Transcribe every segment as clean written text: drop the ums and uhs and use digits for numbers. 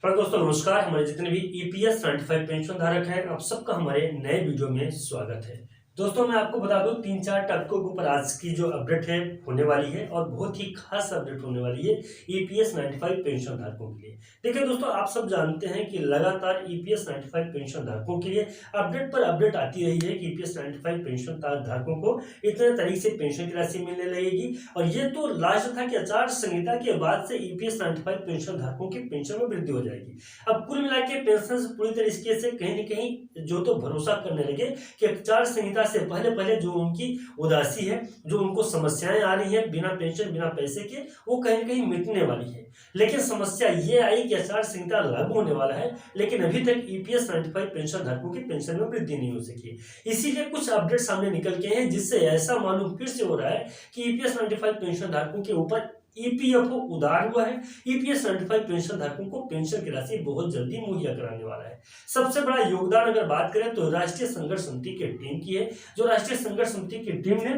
पर दोस्तों नमस्कार। हमारे जितने भी ईपीएस 95 पेंशन धारक हैं, आप सबका हमारे नए वीडियो में स्वागत है। दोस्तों मैं आपको बता दूं 3-4 टॉपिकों के ऊपर आज की जो अपडेट है होने वाली है और बहुत ही खास अपडेट होने वाली है ईपीएस 95 पेंशन धारकों के लिए। देखिए दोस्तों, आप सब जानते हैं कि लगातार ईपीएस 95 पेंशन धारकों के लिए अपडेट पर अपडेट आती रही है कि ईपीएस 95 पेंशन धारकों को इतने तारीख से पेंशन की राशि मिलने लगेगी। और ये तो लास्ट था कि आचार संहिता के बाद से ईपीएस 95 पेंशन धारकों की पेंशन में वृद्धि हो जाएगी। अब कुल मिला के पेंशन पूरी तरीके से कहीं न कहीं जो तो भरोसा करने लगे कि आचार संहिता से पहले पहले जो उनकी उदासी है, जो उनको समस्याएं आ रही हैं बिना पेंशन बिना पैसे के, वो कहीं न कहीं मिटने वाली है। लेकिन समस्या ये आई कि आचार संहिता लागू होने वाला है, लेकिन अभी तक ईपीएस 95 पेंशन धारकों की पेंशन में वृद्धि नहीं हो सकी। इसीलिए कुछ अपडेट सामने निकल के हैं, जिससे ऐसा मालूम फिर से हो रहा है कि ईपीएस 95 पेंशन धारकों के ऊपर ईपीएफओ उदार हुआ है। ईपीएस 95 पेंशन धारकों को पेंशन की राशि बहुत जल्दी मुहैया कराने वाला है। सबसे बड़ा योगदान अगर बात करें तो राष्ट्रीय संघर्ष समिति की टीम की है। जो राष्ट्रीय संघर्ष समिति की टीम ने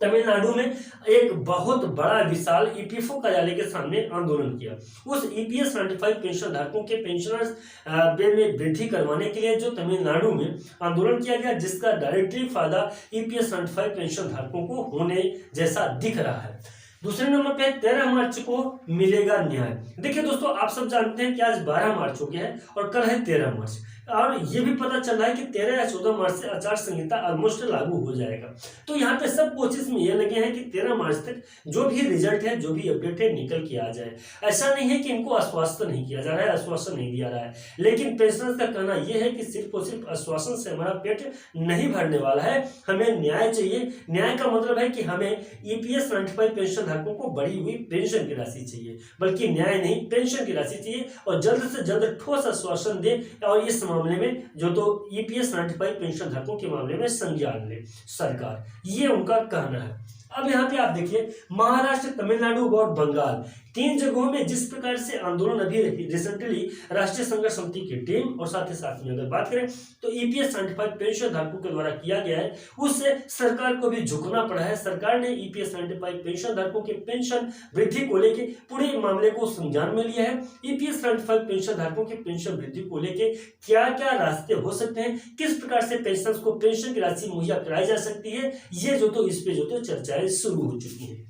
तमिलनाडु में एक बहुत बड़ा विशाल ईपीएफओ कार्यालय के सामने आंदोलन किया। उस ईपीएस 95 पेंशन धारकों के पेंशनर्स में वृद्धि करवाने के लिए जो तमिलनाडु में आंदोलन किया गया, जिसका डायरेक्टली फायदा ईपीएस 95 पेंशन धारकों को होने जैसा दिख रहा है। दूसरे नंबर पे 13 मार्च को मिलेगा न्याय। देखिए दोस्तों, आप सब जानते हैं कि आज 12 मार्च हो गया है और कल है 13 मार्च, और ये भी पता चल रहा है कि 13 या 14 मार्च से आचार संहिता ऑलमोस्ट लागू हो जाएगा। तो यहाँ पे सब कोशिश में ये लगे हैं कि 13 मार्च तक जो भी रिजल्ट है, जो भी अपडेट है, निकल के आ जाए। ऐसा नहीं है कि इनको आश्वासन नहीं किया जा रहा है, आश्वासन नहीं दिया रहा है, लेकिन पेंशनर्स का कहना यह है कि सिर्फ और सिर्फ आश्वासन से हमारा पेट नहीं भरने वाला है, हमें न्याय चाहिए। न्याय का मतलब है कि हमें ईपीएस 95 पेंशन धारकों को बढ़ी हुई पेंशन की राशि चाहिए, बल्कि न्याय नहीं, पेंशन की राशि चाहिए, और जल्द से जल्द ठोस आश्वासन दे और इस मामले में जो तो ईपीएस 95 पेंशन धारकों के मामले में संज्ञान ले सरकार, ये उनका कहना है। अब यहाँ पे आप देखिए, महाराष्ट्र, तमिलनाडु और बंगाल, 3 जगहों में जिस प्रकार से आंदोलन अभी रिसेंटली राष्ट्रीय संघर्ष समिति की टीम और साथ ही साथ में अगर बात करें तो ईपीएस 95 पेंशन धारकों के द्वारा किया गया है, उससे सरकार को भी झुकना पड़ा है। सरकार ने ईपीएस 95 पेंशन धारकों के पेंशन वृद्धि को लेकर पूरे मामले को संज्ञान में लिया है। ईपीएस 95 पेंशन धारकों की पेंशन वृद्धि को लेकर क्या क्या रास्ते हो सकते हैं, किस प्रकार से पेंशनर्स को पेंशन की राशि मुहैया कराई जा सकती है, ये जो तो इस पे जो तो चर्चाएं शुरू हो चुकी हैं।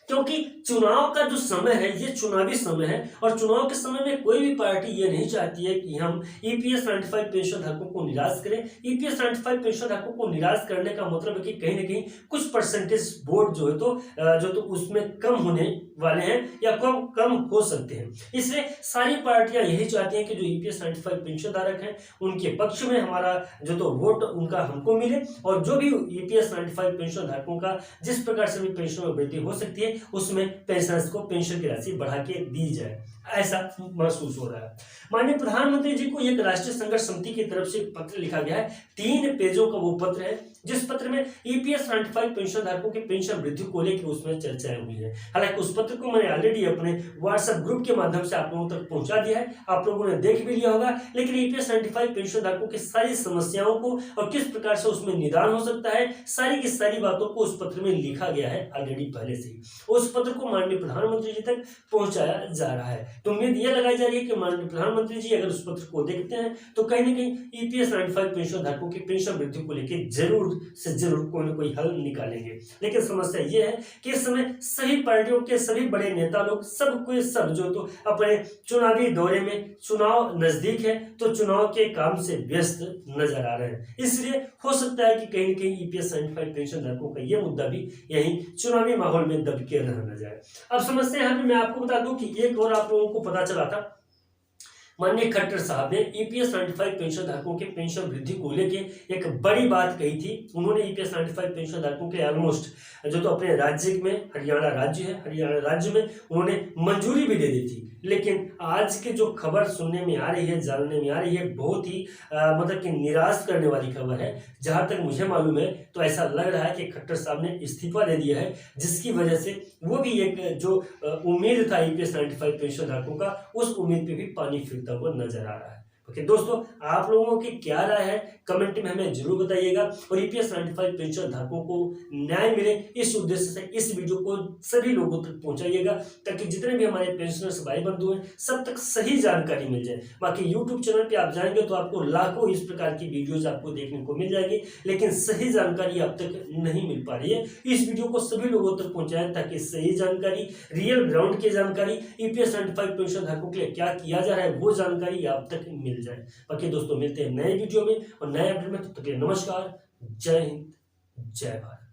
क्योंकि चुनाव का जो समय है ये चुनावी समय है, और चुनाव के समय में कोई भी पार्टी ये नहीं चाहती है कि हम ईपीएस 95 पेंशन धारकों को निराश करें। ईपीएस 95 पेंशन धारकों को निराश करने का मतलब है कि कहीं ना कहीं कुछ परसेंटेज वोट जो तो उसमें कम होने वाले हैं या कम हो सकते हैं। इसलिए सारी पार्टियां यही चाहती हैं कि जो ईपीएस 95 पेंशन धारक हैं उनके पक्ष में हमारा जो तो वोट उनका हमको मिले, और जो भी ईपीएस 95 पेंशन धारकों का जिस प्रकार से भी पेंशन में वृद्धि हो सकती है उसमें पेंशनर्स को पेंशन की राशि बढ़ा के दी जाए, ऐसा महसूस हो रहा है। माननीय प्रधानमंत्री जी को एक राष्ट्रीय संघर्ष समिति की तरफ से पत्र लिखा गया है, 3 पेजों का वो पत्र है, जिस पत्र में ईपीएस 95 पेंशन धारकों की पेंशन वृद्धि को लेकर उसमें चर्चाएं हुई है। हालांकि उस पत्र को मैंने ऑलरेडी अपने व्हाट्सएप ग्रुप के माध्यम से आप लोगों तक पहुंचा दिया है, आप लोगों ने देख भी लिया होगा। लेकिन ईपीएस 95 पेंशन धारकों की सारी समस्याओं को और किस प्रकार से उसमें निदान हो सकता है, सारी की सारी बातों को उस पत्र में लिखा गया है ऑलरेडी पहले से ही। उस पत्र को माननीय प्रधानमंत्री जी तक पहुंचाया जा रहा है। तो उम्मीद यह लगाई जा रही है कि माननीय प्रधानमंत्री जी अगर उस पत्र को देखते हैं तो कहीं ना कहीं ईपीएस 95 पेंशन धारकों की पेंशन वृद्धि को लेकर जरूर से जरूर कोई ना कोई हल निकालेंगे। लेकिन समस्या यह है कि इस समय सभी पार्टियों के सभी बड़े नेता लोग सब जो तो अपने चुनावी दौरे में, चुनाव नजदीक है तो चुनाव के काम से व्यस्त नजर आ रहे हैं। इसलिए हो सकता है कि कहीं ना कहीं ईपीएस 95 पेंशन धारकों का यह मुद्दा भी यही चुनावी माहौल में दब के रह न जाए। अब समस्या यहाँ पे मैं आपको बता दूं कि एक और आप लोगों को पता चला था, माननीय खट्टर साहब ने ईपीएस 95 पेंशन धारकों के पेंशन वृद्धि को लेके एक बड़ी बात कही थी। उन्होंने ईपीएस 95 पेंशन धारकों के ऑलमोस्ट जो तो अपने राज्य में, हरियाणा राज्य में उन्होंने मंजूरी भी दे दी थी। लेकिन आज की जो खबर सुनने में आ रही है, जानने में आ रही है, बहुत ही मतलब कि निराश करने वाली खबर है। जहां तक मुझे मालूम है तो ऐसा लग रहा है कि खट्टर साहब ने इस्तीफा दे दिया है, जिसकी वजह से वो भी एक जो उम्मीद था ईपीएस 95 पेंशन धारकों का, उस उम्मीद पे भी पानी फिरता हुआ नजर आ रहा है। ओके दोस्तों, आप लोगों की क्या राय है कमेंट में हमें जरूर बताइएगा। और ईपीएस 95 पेंशन धारकों को न्याय मिले, इस उद्देश्य से इस वीडियो को सभी लोगों तक पहुंचाइएगा, ताकि जितने भी हमारे पेंशनर्स भाई बंधु हैं सब तक सही जानकारी मिल जाए। बाकी यूट्यूब चैनल पे आप जाएंगे तो आपको लाखों इस प्रकार की वीडियोज आपको देखने को मिल जाएगी, लेकिन सही जानकारी अब तक नहीं मिल पा रही है। इस वीडियो को सभी लोगों तक पहुंचाएं, ताकि सही जानकारी, रियल ग्राउंड की जानकारी, ईपीएस 95 पेंशन धारकों के लिए क्या किया जा रहा है वो जानकारी आप तक मिल जाए। बाकी दोस्तों मिलते हैं नए वीडियो में और नए अपडेट में, तब तक के लिए नमस्कार, जय हिंद, जय भारत।